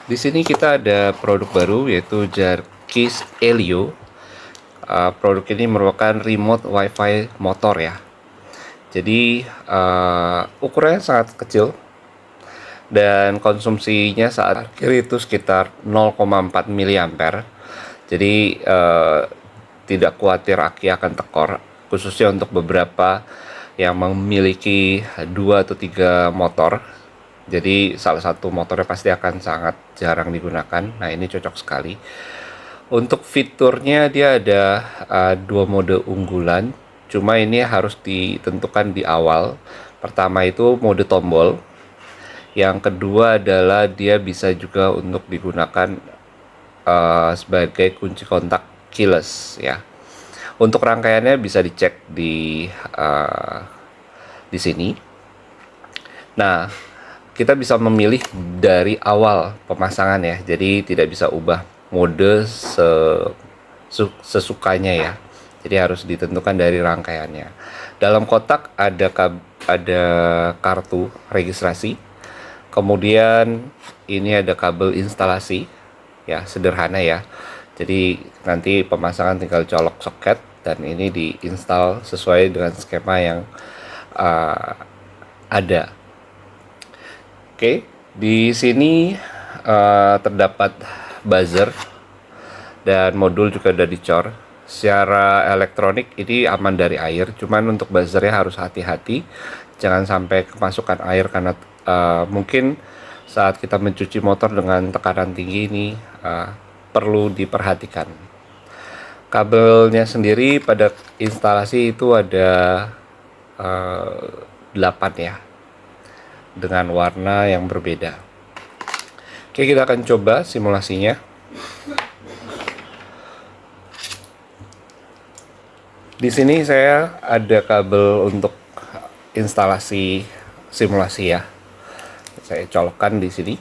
Di sini kita ada produk baru yaitu Jarkis Helio. Produk ini merupakan remote WiFi motor ya. Jadi ukurannya sangat kecil dan konsumsinya saat parkir itu sekitar 0,4 mAh. Jadi tidak khawatir aki akan tekor, khususnya untuk beberapa yang memiliki 2 atau 3 motor. Jadi salah satu motornya pasti akan sangat jarang digunakan. Nah, ini cocok sekali. Untuk fiturnya dia ada 2 mode unggulan. Cuma ini harus ditentukan di awal. Pertama itu mode tombol. Yang kedua adalah dia bisa juga untuk digunakan sebagai kunci kontak keyless ya. Untuk rangkaiannya bisa dicek di sini. Nah, kita bisa memilih dari awal pemasangan ya, jadi tidak bisa ubah mode sesukanya ya. Jadi harus ditentukan dari rangkaiannya. Dalam kotak ada kartu registrasi, kemudian ini ada kabel instalasi ya, sederhana ya. Jadi nanti pemasangan tinggal colok soket dan ini diinstal sesuai dengan skema yang ada. Oke, di sini terdapat buzzer dan modul juga udah dicor. Secara elektronik ini aman dari air, cuman untuk buzzernya harus hati-hati, jangan sampai kemasukan air karena mungkin saat kita mencuci motor dengan tekanan tinggi ini perlu diperhatikan. Kabelnya sendiri pada instalasi itu ada 8 ya, dengan warna yang berbeda. Oke, kita akan coba simulasinya. Di sini saya ada kabel untuk instalasi simulasi ya. Saya colokkan di sini.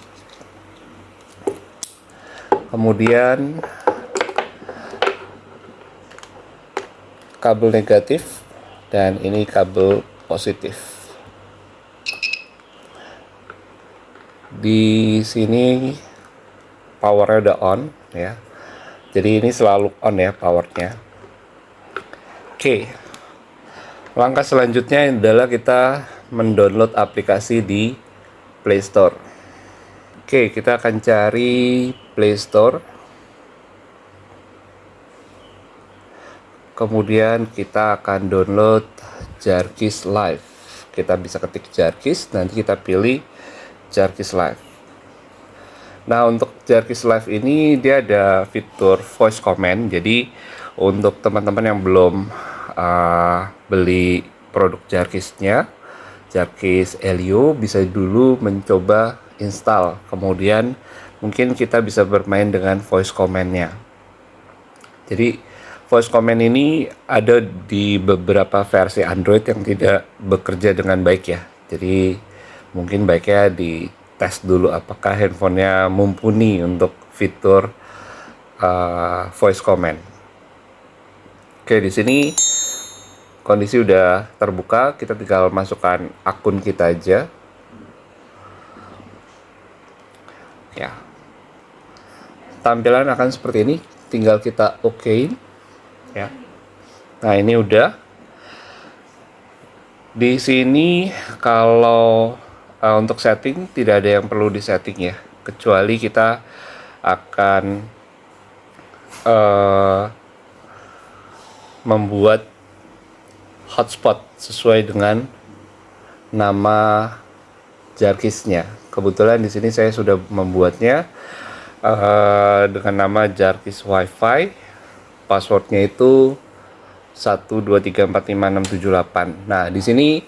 Kemudian kabel negatif dan ini kabel positif. Di sini powernya udah on ya, jadi ini selalu on ya powernya. Oke, langkah selanjutnya adalah kita mendownload aplikasi di Play Store. Oke, kita akan cari Play Store, kemudian kita akan download Jarkis Live. Kita bisa ketik Jarkis, nanti kita pilih Jarkis Live. Nah, untuk Jarkis Live ini dia ada fitur voice command. Jadi untuk teman-teman yang belum beli produk Jarkisnya, Jarkis Helio, bisa dulu mencoba install. Kemudian mungkin kita bisa bermain dengan voice command-nya. Jadi voice command ini ada di beberapa versi Android yang tidak bekerja dengan baik ya. Jadi mungkin baiknya dites dulu apakah handphonenya mumpuni untuk fitur voice command. Oke, di sini kondisi udah terbuka, kita tinggal masukkan akun kita aja. Ya. Tampilan akan seperti ini, tinggal kita okein ya. Nah, ini udah. Di sini kalau untuk setting tidak ada yang perlu disetting ya, kecuali kita akan membuat hotspot sesuai dengan nama Jarkisnya. Kebetulan di sini saya sudah membuatnya dengan nama Jarkis Wi-Fi. Passwordnya itu 123456778. Nah, di sini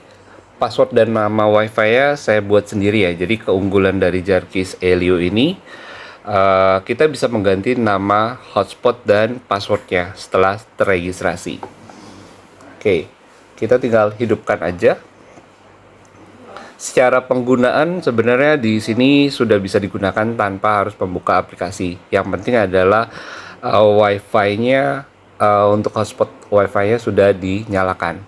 password dan nama Wi-Fi-nya saya buat sendiri ya. Jadi keunggulan dari Jarkis Helio ini kita bisa mengganti nama hotspot dan passwordnya setelah terregistrasi. Oke, kita tinggal hidupkan aja. Secara penggunaan sebenarnya di sini sudah bisa digunakan tanpa harus membuka aplikasi. Yang penting adalah Wi-Fi-nya untuk hotspot Wi-Fi-nya sudah dinyalakan.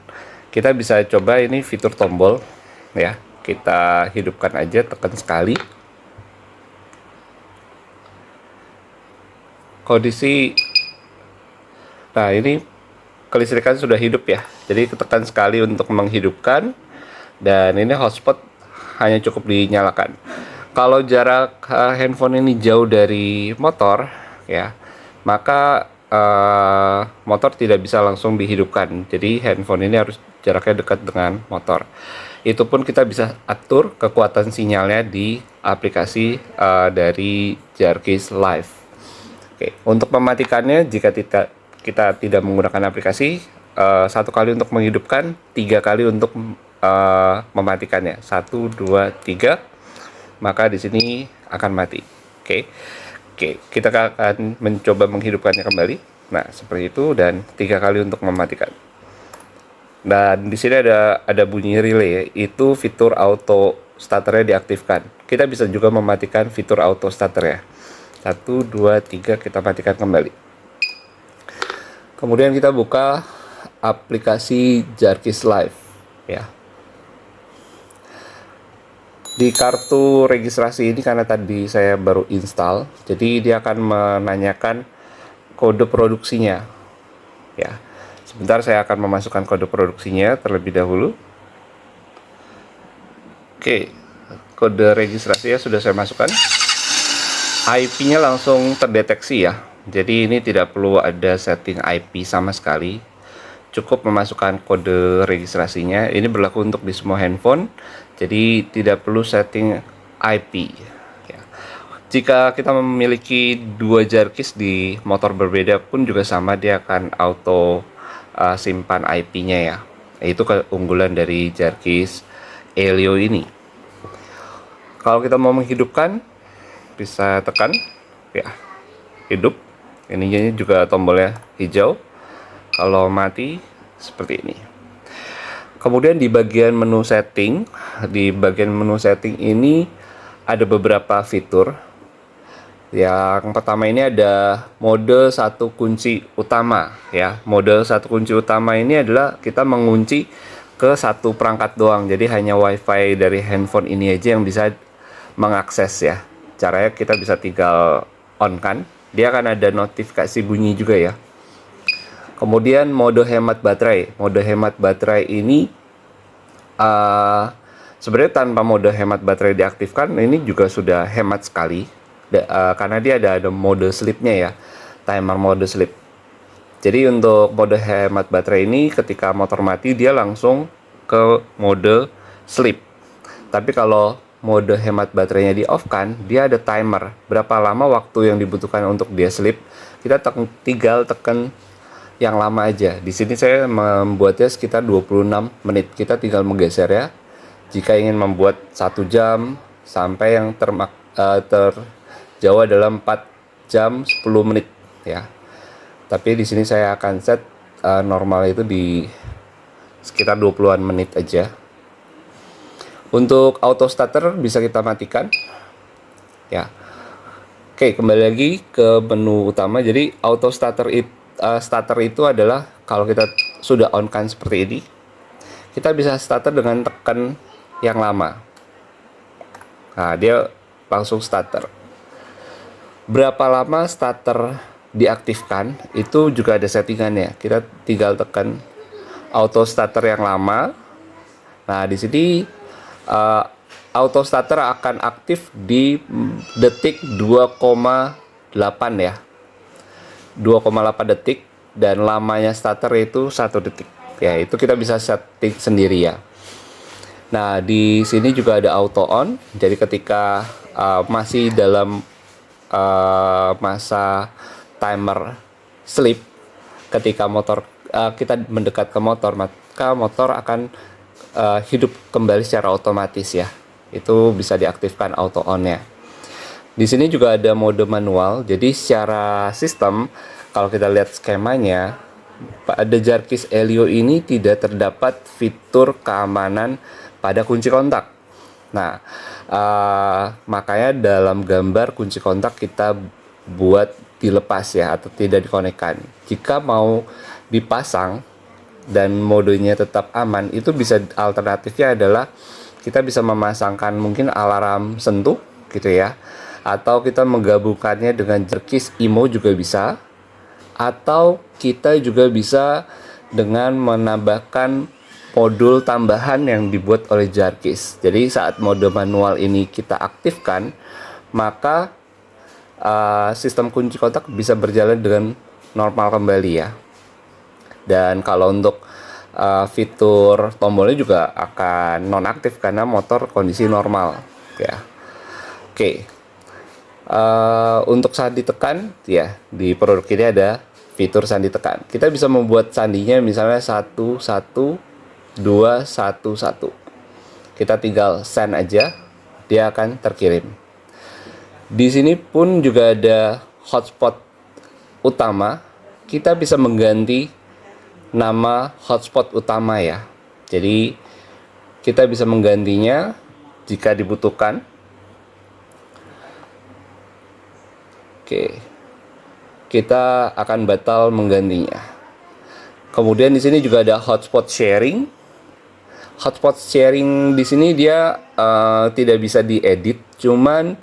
Kita bisa coba ini fitur tombol ya. Kita hidupkan aja, tekan sekali. kondisi, nah ini kelistrikan sudah hidup ya, jadi tekan sekali untuk menghidupkan, dan ini hotspot hanya cukup dinyalakan. Kalau jarak handphone ini jauh dari motor ya, maka motor tidak bisa langsung dihidupkan. Jadi handphone ini harus jaraknya dekat dengan motor. Itu pun kita bisa atur kekuatan sinyalnya di aplikasi dari Jarkeys Live. Oke, untuk mematikannya, jika kita tidak menggunakan aplikasi, 1 kali untuk menghidupkan, 3 kali untuk mematikannya. 1, 2, 3, maka di sini akan mati. Oke, kita akan mencoba menghidupkannya kembali. Nah, seperti itu, dan 3 kali untuk mematikan. Dan di sini ada bunyi relay, itu fitur auto starternya diaktifkan. Kita bisa juga mematikan fitur auto starter ya. 1, 2, 3, kita matikan kembali. Kemudian kita buka aplikasi Jarkeys Live ya. Di kartu registrasi ini, karena tadi saya baru install, jadi dia akan menanyakan kode produksinya ya. Sebentar, saya akan memasukkan kode produksinya terlebih dahulu. Oke, kode registrasinya sudah saya masukkan. IP-nya langsung terdeteksi ya, jadi ini tidak perlu ada setting IP sama sekali, cukup memasukkan kode registrasinya. Ini berlaku untuk di semua handphone, jadi tidak perlu setting IP ya. Jika kita memiliki 2 Jarkeys di motor berbeda pun juga sama, dia akan auto simpan IP-nya ya. Itu keunggulan dari Jarkeys Helio ini. Kalau kita mau menghidupkan, bisa tekan ya, hidup. Ininya juga tombolnya hijau. Kalau mati, seperti ini. Kemudian di bagian menu setting, ini ada beberapa fitur. Yang pertama ini ada mode 1 kunci utama ya. Mode 1 kunci utama ini adalah kita mengunci ke satu perangkat doang. Jadi hanya WiFi dari handphone ini aja yang bisa mengakses ya. Caranya kita bisa tinggal on kan. Dia akan ada notifikasi bunyi juga ya. Kemudian mode hemat baterai. Mode hemat baterai ini sebenarnya tanpa mode hemat baterai diaktifkan, ini juga sudah hemat sekali. Karena dia ada mode sleep-nya ya, timer mode sleep. Jadi untuk mode hemat baterai ini, ketika motor mati dia langsung ke mode sleep. Tapi kalau mode hemat baterainya di off kan, dia ada timer berapa lama waktu yang dibutuhkan untuk dia sleep. Kita tinggal tekan yang lama aja. Di sini saya membuatnya sekitar 26 menit. Kita tinggal menggeser ya. Jika ingin membuat 1 jam, sampai yang terjauh dalam 4 jam 10 menit ya. Tapi di sini saya akan set normal itu di sekitar 20-an menit aja. Untuk auto starter bisa kita matikan ya. Oke, kembali lagi ke menu utama. Jadi auto starter itu adalah kalau kita sudah on kan seperti ini, kita bisa starter dengan tekan yang lama. Nah, dia langsung starter. Berapa lama starter diaktifkan itu juga ada settingannya. Kita tinggal tekan auto starter yang lama. Nah, di sini auto starter akan aktif di detik 2,8 ya. 2,8 detik, dan lamanya starter itu 1 detik. Ya, itu kita bisa setting sendiri ya. Nah, di sini juga ada auto on. Jadi ketika masih dalam masa timer sleep, ketika kita mendekat ke motor, maka motor akan hidup kembali secara otomatis ya. Itu bisa diaktifkan auto on-nya. Di sini juga ada mode manual. Jadi secara sistem, kalau kita lihat skemanya, pada Jarkeys Helio ini tidak terdapat fitur keamanan pada kunci kontak. Nah, makanya dalam gambar kunci kontak kita buat dilepas ya, atau tidak dikonekkan. Jika mau dipasang dan modenya tetap aman, itu bisa, alternatifnya adalah kita bisa memasangkan mungkin alarm sentuh gitu ya, atau kita menggabungkannya dengan jerkis IMO juga bisa, atau kita juga bisa dengan menambahkan modul tambahan yang dibuat oleh jarkis. Jadi saat mode manual ini kita aktifkan, maka sistem kunci kontak bisa berjalan dengan normal kembali ya. Dan kalau untuk fitur tombolnya juga akan nonaktif karena motor kondisi normal ya. Oke. Untuk sandi tekan ya, di produk ini ada fitur sandi tekan. Kita bisa membuat sandinya misalnya 1121. Kita tinggal send aja, dia akan terkirim. Di sini pun juga ada hotspot utama. Kita bisa mengganti nama hotspot utama ya. Jadi kita bisa menggantinya jika dibutuhkan. Oke. Kita akan batal menggantinya. Kemudian di sini juga ada hotspot sharing. Hotspot sharing di sini dia tidak bisa diedit, cuman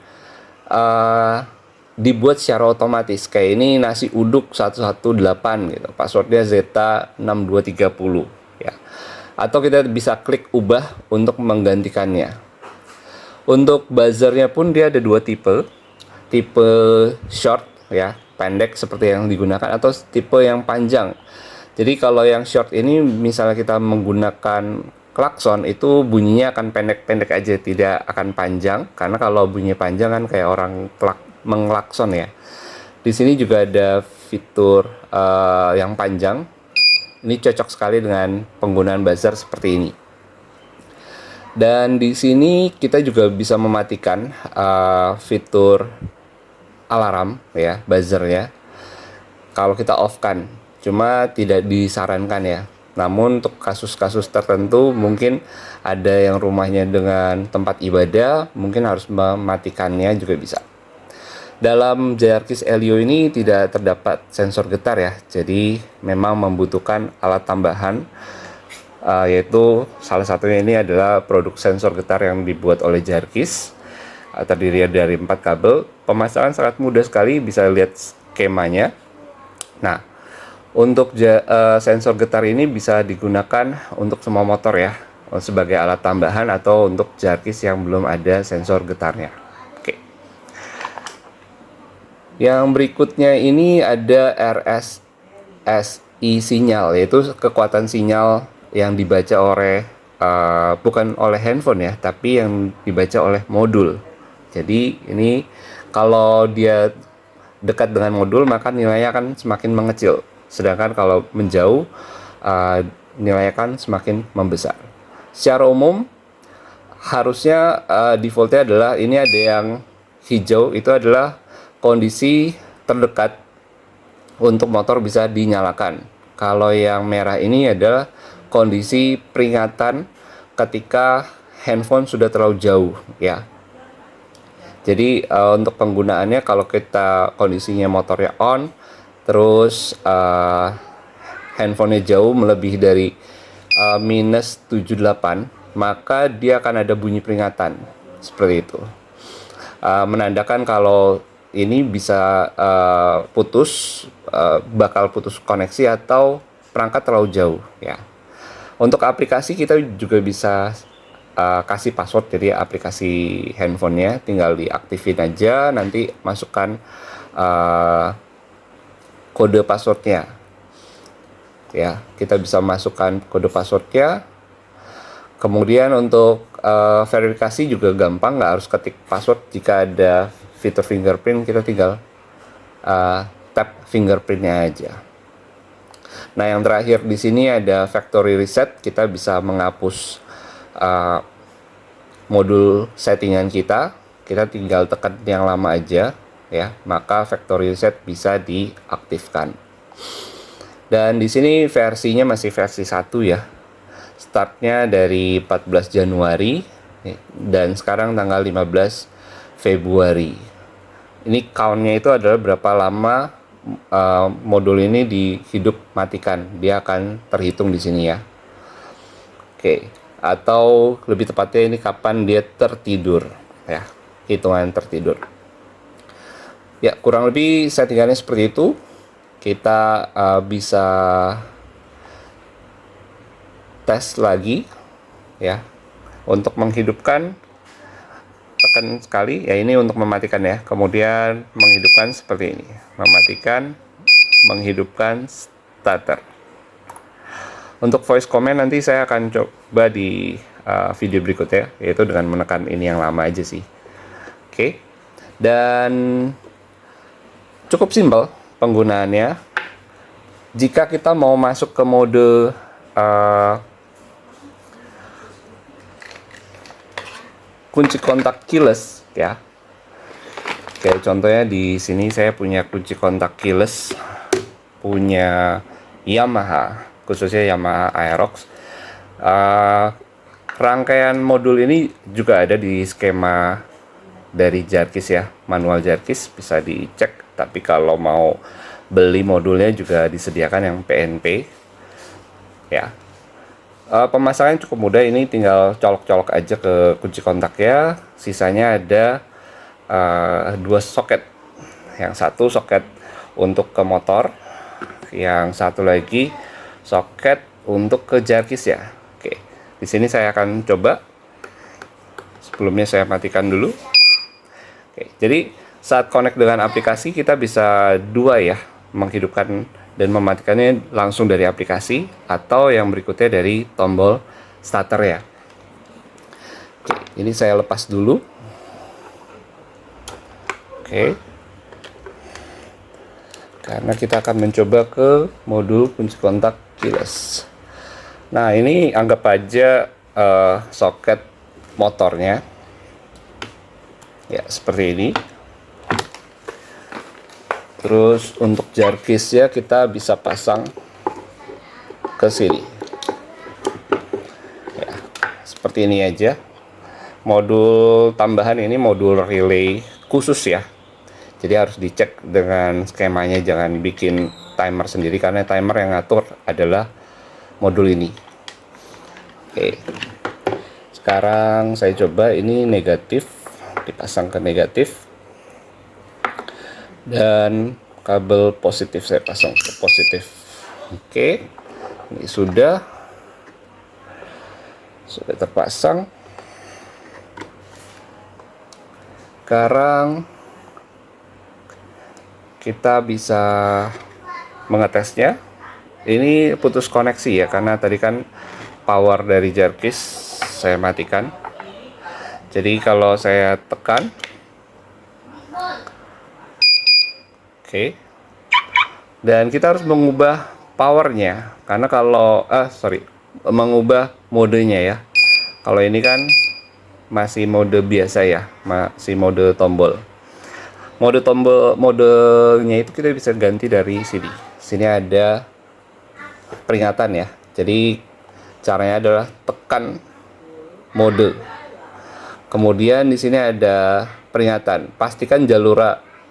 dibuat secara otomatis. Kayak ini nasi uduk 118 gitu. Passwordnya Zeta6230 ya. Atau kita bisa klik ubah untuk menggantikannya. Untuk buzzernya pun dia ada dua tipe. Tipe short ya, pendek seperti yang digunakan, atau tipe yang panjang. Jadi kalau yang short ini misalnya kita menggunakan klakson, itu bunyinya akan pendek-pendek aja, tidak akan panjang, karena kalau bunyi panjang kan kayak orang menglakson ya. Di sini juga ada fitur yang panjang. Ini cocok sekali dengan penggunaan buzzer seperti ini. Dan di sini kita juga bisa mematikan fitur alarm ya, buzzernya. Kalau kita off kan, cuma tidak disarankan ya. Namun untuk kasus-kasus tertentu mungkin ada yang rumahnya dengan tempat ibadah, mungkin harus mematikannya juga bisa. Dalam Jarkis Helio ini tidak terdapat sensor getar ya, jadi memang membutuhkan alat tambahan, yaitu salah satunya ini adalah produk sensor getar yang dibuat oleh Jarkis, terdiri dari 4 kabel. Pemasangan sangat mudah sekali, bisa lihat skemanya. Nah, untuk sensor getar ini bisa digunakan untuk semua motor ya, sebagai alat tambahan atau untuk Jarkis yang belum ada sensor getarnya. Oke. Yang berikutnya ini ada RSSI sinyal, yaitu kekuatan sinyal yang dibaca oleh bukan oleh handphone ya, tapi yang dibaca oleh modul. Jadi ini kalau dia dekat dengan modul maka nilainya akan semakin mengecil. Sedangkan kalau menjauh nilainya akan semakin membesar. Secara umum harusnya defaultnya adalah ini ada yang hijau, itu adalah kondisi terdekat untuk motor bisa dinyalakan. Kalau yang merah ini adalah kondisi peringatan ketika handphone sudah terlalu jauh ya. Jadi untuk penggunaannya kalau kita kondisinya motornya on, terus handphonenya jauh melebihi dari minus 78, maka dia akan ada bunyi peringatan seperti itu, menandakan kalau ini bisa bakal putus koneksi atau perangkat terlalu jauh ya. Untuk aplikasi kita juga bisa kasih password, jadi aplikasi handphonenya tinggal diaktifin aja, nanti masukkan kode passwordnya ya. Kita bisa masukkan kode passwordnya. Kemudian untuk verifikasi juga gampang, nggak harus ketik password. Jika ada fitur fingerprint, kita tinggal tap fingerprintnya aja. Nah, yang terakhir di sini ada factory reset. Kita bisa menghapus modul settingan kita. Kita tinggal tekan yang lama aja ya, maka factory reset bisa diaktifkan. Dan di sini versinya masih versi 1 ya. Startnya dari 14 Januari dan sekarang tanggal 15 Februari. Ini countnya itu adalah berapa lama modul ini dihidup matikan. Dia akan terhitung di sini ya. Oke, atau lebih tepatnya ini kapan dia tertidur ya, hitungan tertidur. Ya, kurang lebih settingannya seperti itu. Kita bisa tes lagi ya. Untuk menghidupkan, tekan sekali ya, ini untuk mematikan ya. Kemudian menghidupkan seperti ini. Mematikan, menghidupkan starter. Untuk voice command nanti saya akan coba di video berikutnya, yaitu dengan menekan ini yang lama aja sih. Oke. Dan cukup simpel penggunaannya. Jika kita mau masuk ke mode kunci kontak keyless ya. Kayak contohnya di sini saya punya kunci kontak keyless punya Yamaha, khususnya Yamaha Aerox. Rangkaian modul ini juga ada di skema dari Jarkis ya, manual Jarkis, bisa dicek. Tapi kalau mau beli modulnya juga disediakan yang PNP ya. Pemasangan cukup mudah, ini tinggal colok-colok aja ke kunci kontaknya. Sisanya ada dua soket, yang satu soket untuk ke motor, yang satu lagi soket untuk ke Jarkis ya. Oke, di sini saya akan coba. Sebelumnya saya matikan dulu. Oke, jadi saat connect dengan aplikasi kita bisa dua ya, menghidupkan dan mematikannya langsung dari aplikasi, atau yang berikutnya dari tombol starter ya. Oke, ini saya lepas dulu. Oke, karena kita akan mencoba ke modul kunci kontak keyless. Nah, ini anggap aja soket motornya ya, seperti ini. Terus untuk Jarkisnya kita bisa pasang ke sini ya, seperti ini aja. Modul tambahan ini modul relay khusus ya, jadi harus dicek dengan skemanya, jangan bikin timer sendiri, karena timer yang ngatur adalah modul ini. Oke, sekarang saya coba ini negatif, dipasang ke negatif, dan kabel positif saya pasang ke positif. Oke, ini sudah terpasang. Sekarang kita bisa mengetesnya. Ini putus koneksi ya, karena tadi kan power dari Jarkis saya matikan. Jadi kalau saya tekan, oke, dan kita harus mengubah powernya, karena kalau mengubah modenya ya. Kalau ini kan masih mode biasa ya, masih mode tombol. Modenya itu kita bisa ganti dari sini. Sini ada peringatan ya. Jadi caranya adalah tekan mode. Kemudian di sini ada peringatan. Pastikan jalur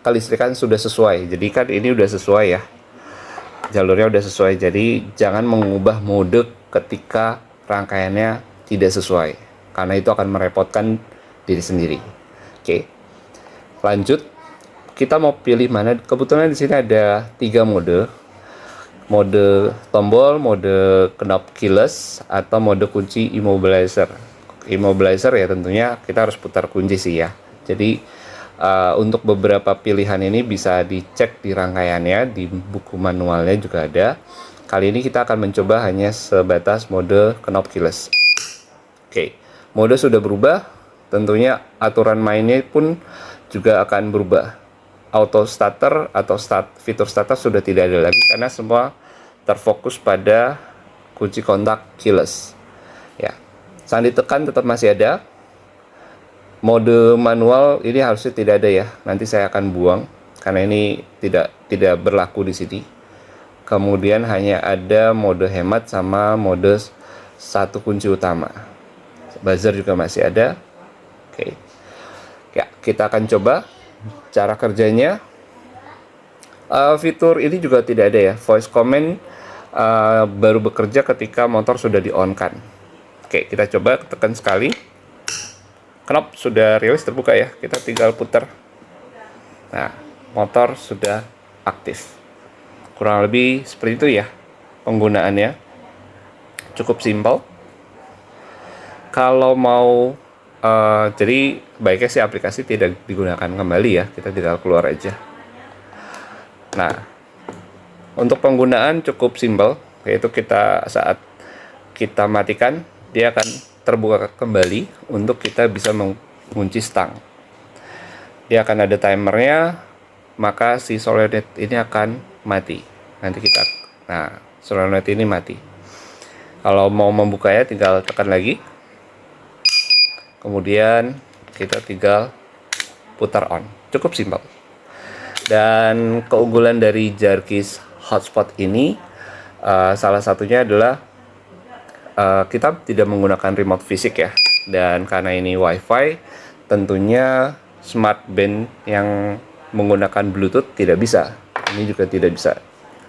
kelistrikan sudah sesuai. Jadi kan ini udah sesuai ya. Jalurnya udah sesuai. Jadi jangan mengubah mode ketika rangkaiannya tidak sesuai, karena itu akan merepotkan diri sendiri. Oke, lanjut. Kita mau pilih mana? Kebetulan di sini ada 3 mode. Mode tombol, mode knob keyless, atau mode kunci immobilizer. Immobilizer ya tentunya kita harus putar kunci sih ya. Jadi untuk beberapa pilihan ini bisa dicek di rangkaiannya, di buku manualnya juga ada. Kali ini kita akan mencoba hanya sebatas mode knob keyless. Oke, mode sudah berubah, tentunya aturan mainnya pun juga akan berubah. Auto starter atau fitur starter sudah tidak ada lagi, karena semua terfokus pada kunci kontak keyless. Ya, saat ditekan tetap masih ada. Mode manual ini harusnya tidak ada ya. Nanti saya akan buang karena ini tidak berlaku di sini. Kemudian hanya ada mode hemat sama mode satu kunci utama. Buzzer juga masih ada. Oke. Ya, kita akan coba cara kerjanya. Fitur ini juga tidak ada ya. Voice command baru bekerja ketika motor sudah di-on-kan. Oke, kita coba tekan sekali. Knob sudah rilis terbuka ya. Kita tinggal putar. Nah, motor sudah aktif. Kurang lebih seperti itu ya penggunaannya. Cukup simpel. Kalau mau jadi baiknya sih aplikasi tidak digunakan kembali ya, kita tinggal keluar aja. Nah, untuk penggunaan cukup simpel, yaitu saat kita matikan, dia akan terbuka kembali untuk kita bisa mengunci stang. Dia akan ada timernya, maka si solenoid ini akan mati. Solenoid ini mati. Kalau mau membukanya tinggal tekan lagi. Kemudian kita tinggal putar on. Cukup simpel. Dan keunggulan dari Jarkis hotspot ini salah satunya adalah kita tidak menggunakan remote fisik ya. Dan karena ini WiFi, tentunya smart band yang menggunakan Bluetooth tidak bisa. Ini juga tidak bisa.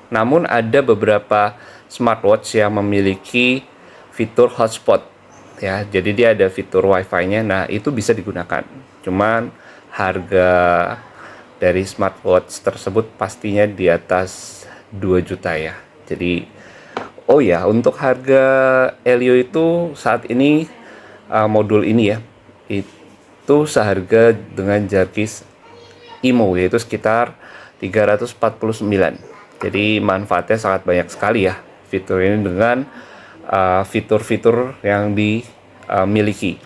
Namun ada beberapa smartwatch yang memiliki fitur hotspot ya, jadi dia ada fitur wifi-nya. Nah, itu bisa digunakan. Cuman harga dari smartwatch tersebut pastinya di atas 2 juta ya. Jadi oh ya, untuk harga Helio itu saat ini modul ini ya, itu seharga dengan Jarkis IMO, yaitu sekitar 349. Jadi manfaatnya sangat banyak sekali ya fitur ini dengan fitur-fitur yang dimiliki.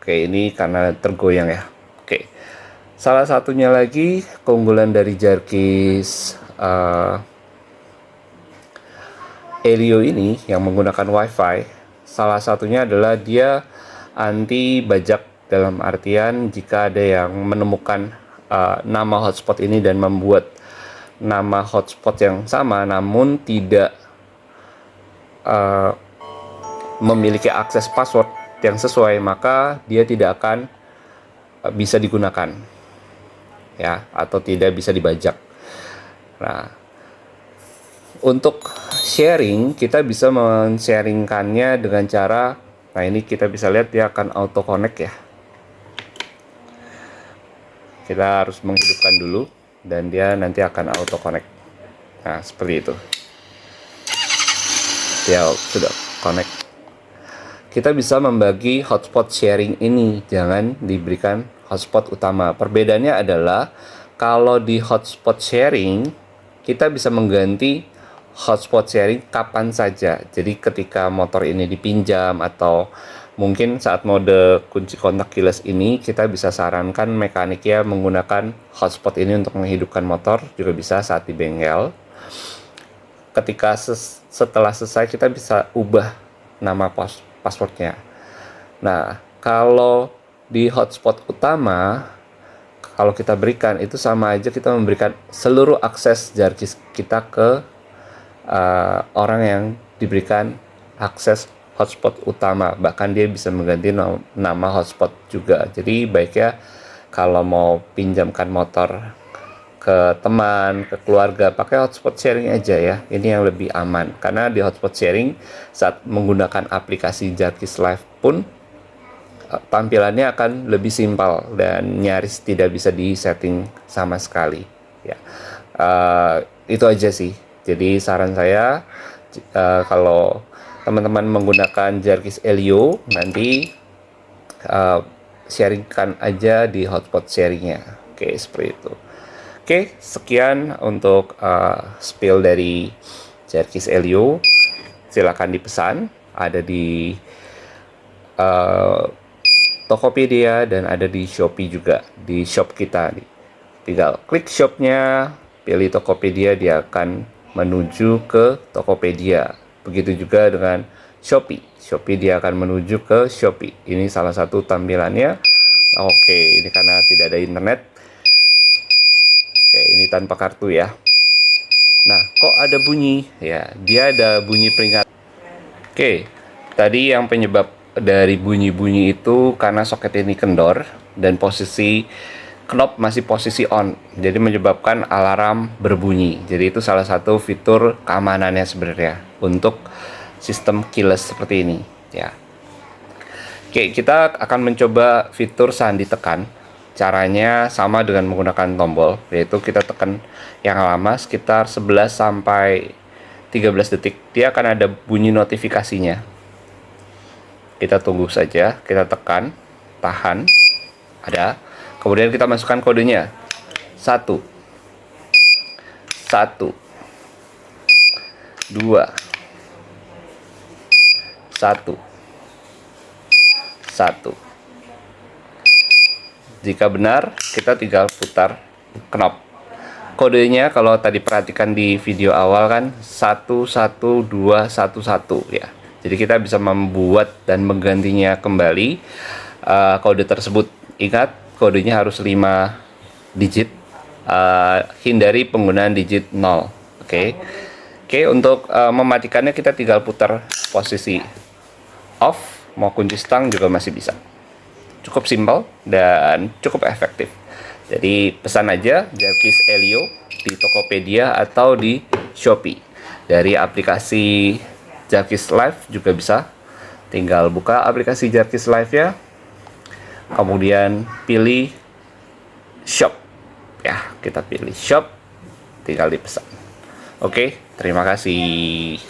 Oke, ini karena tergoyang ya. Oke, salah satunya lagi keunggulan dari Jarkis Helio ini yang menggunakan WiFi, salah satunya adalah dia anti bajak, dalam artian jika ada yang menemukan nama hotspot ini dan membuat nama hotspot yang sama namun tidak memiliki akses password yang sesuai, maka dia tidak akan bisa digunakan ya, atau tidak bisa dibajak. Nah, untuk sharing kita bisa men-sharingkannya dengan cara, nah ini kita bisa lihat dia akan auto connect ya. Kita harus menghidupkan dulu dan dia nanti akan auto connect. Nah, seperti itu. Ya, sudah connect. Kita bisa membagi hotspot sharing ini, jangan diberikan hotspot utama. Perbedaannya adalah kalau di hotspot sharing kita bisa mengganti hotspot sharing kapan saja. Jadi ketika motor ini dipinjam atau mungkin saat mode kunci kontak keyless ini, kita bisa sarankan mekaniknya menggunakan hotspot ini untuk menghidupkan motor, juga bisa saat di bengkel. Ketika setelah selesai kita bisa ubah nama passwordnya. Nah, kalau di hotspot utama, kalau kita berikan itu sama aja kita memberikan seluruh akses Jarkis kita ke orang yang diberikan akses hotspot utama. Bahkan dia bisa mengganti nama hotspot juga. Jadi baiknya kalau mau pinjamkan motor ke teman, ke keluarga, pakai hotspot sharing aja ya. Ini yang lebih aman. Karena di hotspot sharing saat menggunakan aplikasi Jarkis Live pun tampilannya akan lebih simpel dan nyaris tidak bisa disetting sama sekali. Ya, itu aja sih. Jadi saran saya kalau teman-teman menggunakan Jarkis Helio, nanti sharingkan aja di hotspot sharingnya. Oke, seperti itu. Oke, sekian untuk spill dari Jarkis Helio. Silakan dipesan, ada di Tokopedia dan ada di Shopee juga, di shop kita. Tinggal klik shopnya, pilih Tokopedia, dia akan menuju ke Tokopedia. Begitu juga dengan Shopee. Shopee dia akan menuju ke Shopee. Ini salah satu tampilannya. Oke, ini karena tidak ada internet. Oke, ini tanpa kartu ya. Nah, kok ada bunyi? Ya, dia ada bunyi peringatan. Oke, tadi yang penyebab dari bunyi-bunyi itu karena soket ini kendor dan posisi knob masih posisi on, jadi menyebabkan alarm berbunyi. Jadi itu salah satu fitur keamanannya sebenarnya untuk sistem keyless seperti ini ya. Oke, kita akan mencoba fitur sandi tekan. Caranya sama dengan menggunakan tombol, yaitu kita tekan yang lama sekitar 11 sampai 13 detik. Dia akan ada bunyi notifikasinya. Kita tunggu saja, kita tekan, tahan, ada. Kemudian kita masukkan kodenya. 1 1 2 1 1. Jika benar, kita tinggal putar knob. Kodenya kalau tadi perhatikan di video awal kan 11211 ya. Jadi kita bisa membuat dan menggantinya kembali kode tersebut. Ingat, kodenya harus 5 digit. Hindari penggunaan digit 0. Oke. Oke, untuk mematikannya kita tinggal putar posisi off, mau kunci stang juga masih bisa. Cukup simpel dan cukup efektif. Jadi pesan aja Jarkis Helio di Tokopedia atau di Shopee. Dari aplikasi Jarkis Live juga bisa. Tinggal buka aplikasi Jarkis Live ya. Kemudian pilih shop. Ya, kita pilih shop. Tinggal dipesan. Oke, terima kasih.